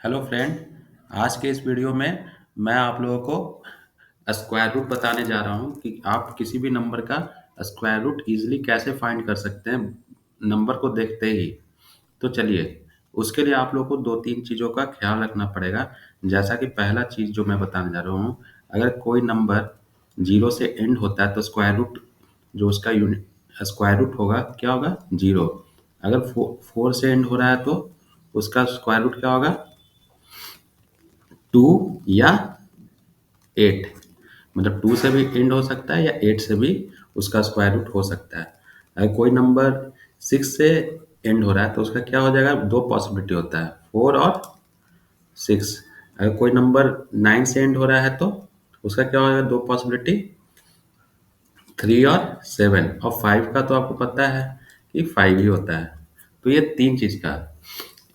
Hello friend. आज के इस वीडियो में मैं आप लोगों को स्क्वायर रूट बताने जा रहा हूं कि आप किसी भी नंबर का स्क्वायर रूट इजीली कैसे फाइंड कर सकते हैं नंबर को देखते ही। तो चलिए, उसके लिए आप लोगों को दो तीन चीज़ों का ख्याल रखना पड़ेगा। जैसा कि पहला चीज़ जो मैं बताने जा रहा हूँ, अगर कोई नंबर जीरो से एंड होता है तो स्क्वायर रूट जो उसका यूनिट स्क्वायर रूट होगा क्या होगा? जीरो। अगर फोर से एंड हो रहा है तो उसका स्क्वायर रूट क्या होगा? टू या एट। मतलब टू से भी एंड हो सकता है या एट से भी उसका स्क्वायर रूट हो सकता है। अगर कोई नंबर सिक्स से एंड हो रहा है तो उसका क्या हो जाएगा? दो पॉसिबिलिटी होता है, फोर और सिक्स। अगर कोई नंबर नाइन से एंड हो रहा है तो उसका क्या होगा? दो पॉसिबिलिटी, थ्री और सेवन। और फाइव का तो आपको पता है कि फाइव ही होता है। तो ये तीन चीज का,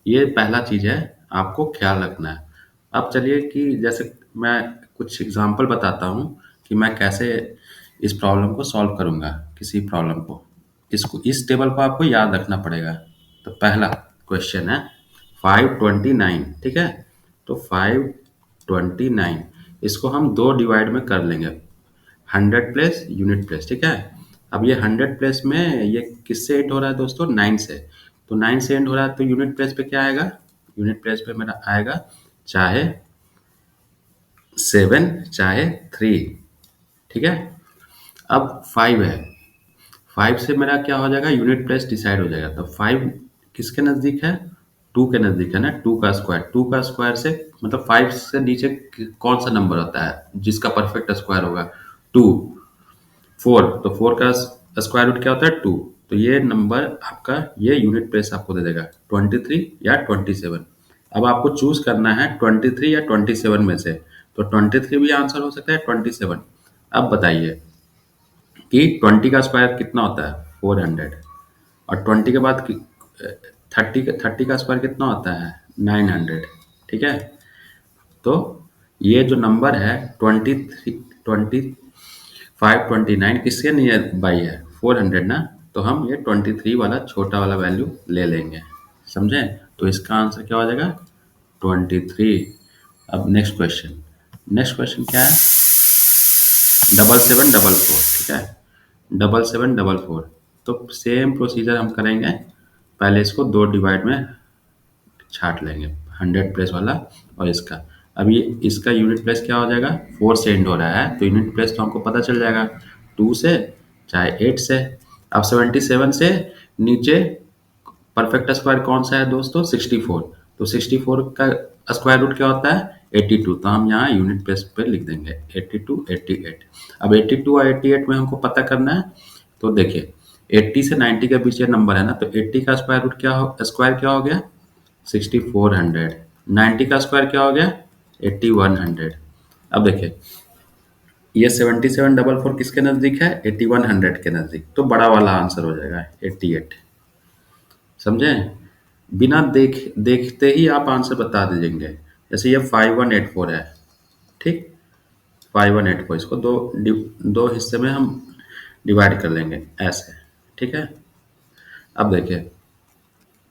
ये पहला चीज है, आपको ख्याल रखना है। अब चलिए कि जैसे मैं कुछ एग्जांपल बताता हूँ कि मैं कैसे इस प्रॉब्लम को सॉल्व करूंगा। किसी प्रॉब्लम को, इसको इस टेबल को आपको याद रखना पड़ेगा। तो पहला क्वेश्चन है 529, ठीक है। तो 529 इसको हम दो डिवाइड में कर लेंगे, हंड्रेड प्लेस यूनिट प्लेस, ठीक है। अब ये हंड्रेड प्लेस में ये किससे एंड हो रहा है दोस्तों? नाइन से। तो नाइन से एंड हो रहा है तो यूनिट प्लेस पे क्या आएगा? यूनिट प्लेस पे मेरा आएगा चाहे सेवन चाहे थ्री, ठीक है। अब फाइव है, फाइव से मेरा क्या हो जाएगा? यूनिट प्लेस डिसाइड हो जाएगा। तो फाइव किसके नजदीक है? टू के नजदीक है ना। टू का स्क्वायर से मतलब फाइव से नीचे कौन सा नंबर होता है जिसका परफेक्ट स्क्वायर होगा? टू। फोर, तो फोर का स्क्वायर रूट क्या होता है? टू। तो ये नंबर आपका, ये यूनिट प्लेस आपको दे देगा 23 या 27। अब आपको चूज करना है 23 या 27 में से। तो 23 भी आंसर हो सकता है, 27। अब बताइए कि 20 का स्क्वायर कितना होता है? 400। और 20 के बाद 30 का स्क्वायर कितना होता है? 900, ठीक है। तो ये जो नंबर है 23, 529 किसके नियर बाई है? 400 ना। तो हम ये 23 वाला छोटा वाला वैल्यू ले लेंगे, समझे। तो इसका आंसर क्या हो जाएगा? 23। अब नेक्स्ट क्वेश्चन क्या है? 7744, ठीक है। 7744। तो सेम प्रोसीजर हम करेंगे। पहले इसको दो डिवाइड में छाट लेंगे, हंड्रेड प्लेस वाला और इसका। अब ये इसका यूनिट प्लेस क्या हो जाएगा? फोर से एंड हो रहा है तो यूनिट प्लेस तो हमको पता चल जाएगा, टू से चाहे एट से। अब 77 से नीचे परफेक्ट स्क्वायर कौन सा है दोस्तों? 64। तो 64 का स्क्वायर रूट क्या होता है? 82। तो हम यहाँ यूनिट प्लेस पे लिख देंगे 82, 88। अब 82 और 88 में हमको पता करना है। तो देखिए 80 से 90 के बीच ये नंबर है ना, तो 80 का स्क्वायर क्या हो गया? 6400। 90 का स्क्वायर क्या हो गया? 8100। अब देखिए ये 7744 किसके नजदीक है? 8100 के नजदीक। तो बड़ा वाला आंसर हो जाएगा 88, समझे। बिना देखते ही आप आंसर बता दीजिएंगे। जैसे ये 5184 है, ठीक। 5184 इसको दो हिस्से में हम डिवाइड कर लेंगे ऐसे, ठीक है। अब देखिए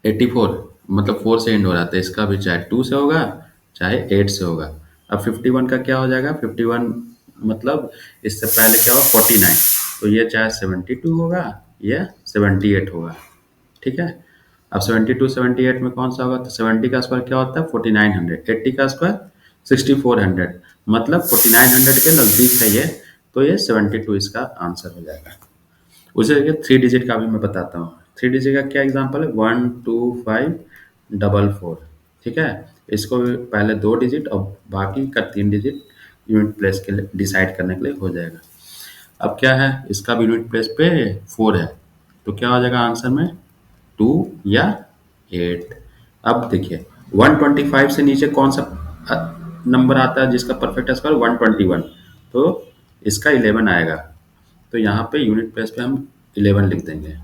84 मतलब फोर से एंड हो रहा था, इसका भी चाहे टू से होगा चाहे एट से होगा। अब 51 का क्या हो जाएगा? 51 मतलब इससे पहले क्या होगा? 49। तो ये चाहे 72 होगा या 78 होगा, ठीक है। अब 72 78 में कौन सा होगा? तो 70 का स्क्वायर क्या होता है? 4900। 80 का स्क्वायर 6400, मतलब 4900 के नजदीक है ये। तो ये 72 इसका आंसर हो जाएगा। उसे थ्री डिजिट का भी मैं बताता हूँ। थ्री डिजिट का क्या एग्जांपल है? 12544, ठीक है। इसको पहले दो डिजिट और बाकी का तीन डिजिट यूनिट प्लेस के लिए डिसाइड करने के लिए हो जाएगा। अब क्या है? इसका भी यूनिट प्लेस पे फोर है, तो क्या हो जाएगा आंसर में? टू या एट। अब देखिए 125 से नीचे कौन सा नंबर आता है जिसका परफेक्ट स्क्वायर 121? तो इसका 11 आएगा। तो यहाँ पे यूनिट प्लेस पे हम 11 लिख देंगे।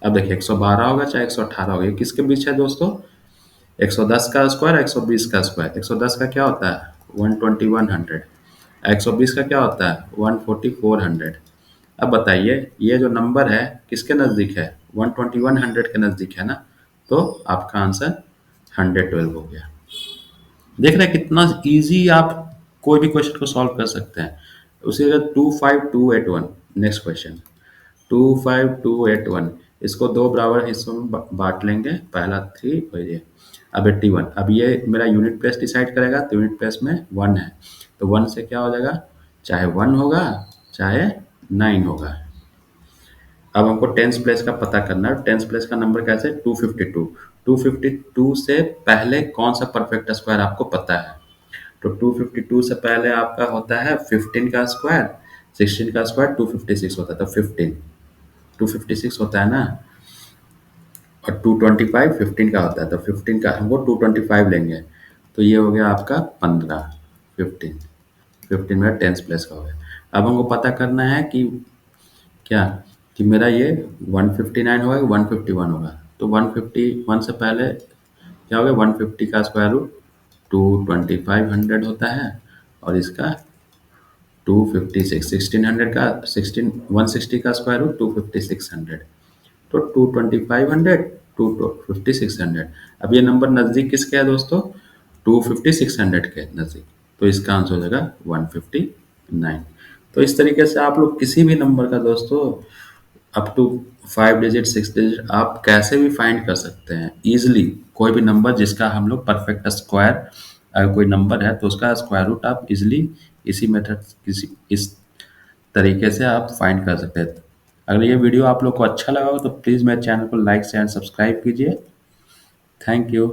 अब देखिए 112 होगा चाहे 118 होगा, ये किसके बीच है दोस्तों? 110 का स्क्वायर, 120 का स्क्वायर। 110 का क्या होता है? 12100। 120 का क्या होता है? 14400। अब बताइए ये जो नंबर है किसके नज़दीक है? 12100 के नज़दीक है ना। तो आपका आंसर 112 हो गया। देख रहे हैं कितना इजी आप कोई भी क्वेश्चन को सॉल्व कर सकते हैं। उसी तरह 25281, नेक्स्ट क्वेश्चन 25281, इसको दो बराबर हिस्सों में बांट लेंगे, पहला 3 और ये अब 81। अब ये मेरा यूनिट प्लेस डिसाइड करेगा, तो यूनिट प्लेस में 1 है, तो 1 से क्या हो जाएगा, चाहे 1 होगा चाहे 9 होगा। अब हमको टेंस प्लेस का पता करना है। टेंस प्लेस का नंबर कैसे, 252। 252 से पहले कौन सा परफेक्ट स्क्वायर आपको पता है, तो 252 से पहले आपका होता है 15 का स्क्वायर, 16 का स्क्वायर 256 होता है, तो 15 256 होता है ना, और 225 15 का होता है, तो 15 का हमको 225 लेंगे, तो ये हो गया आपका 15, 15, 15 मेरा टेंस प्लेस का हो गया। अब हमको पता करना है कि क्या, कि मेरा ये 159 होगा, 151 होगा, तो 151 से पहले क्या हो गया, 150 का स्क्वायर रूट 22500 होता है, और इसका 256, 1600 का 16 160 का स्क्वायर रूट 25600, तो 22500 25600। अब ये नंबर नज़दीक किसके है दोस्तों, 25600 के नज़दीक, तो इसका आंसर हो जाएगा 159। तो इस तरीके से आप लोग किसी भी नंबर का दोस्तों अप टू 5 डिजिट 6 डिजिट आप कैसे भी फाइंड कर सकते हैं इजीली। कोई भी नंबर जिसका हम लोग परफेक्ट स्क्वायर, अगर कोई नंबर है तो उसका स्क्वायर रूट आप इजीली इसी मेथड किसी इस तरीके से आप फाइंड कर सकते हैं। अगर ये वीडियो आप लोग को अच्छा लगा हो तो प्लीज़ मेरे चैनल को लाइक शेयर एंड सब्सक्राइब कीजिए। Thank you.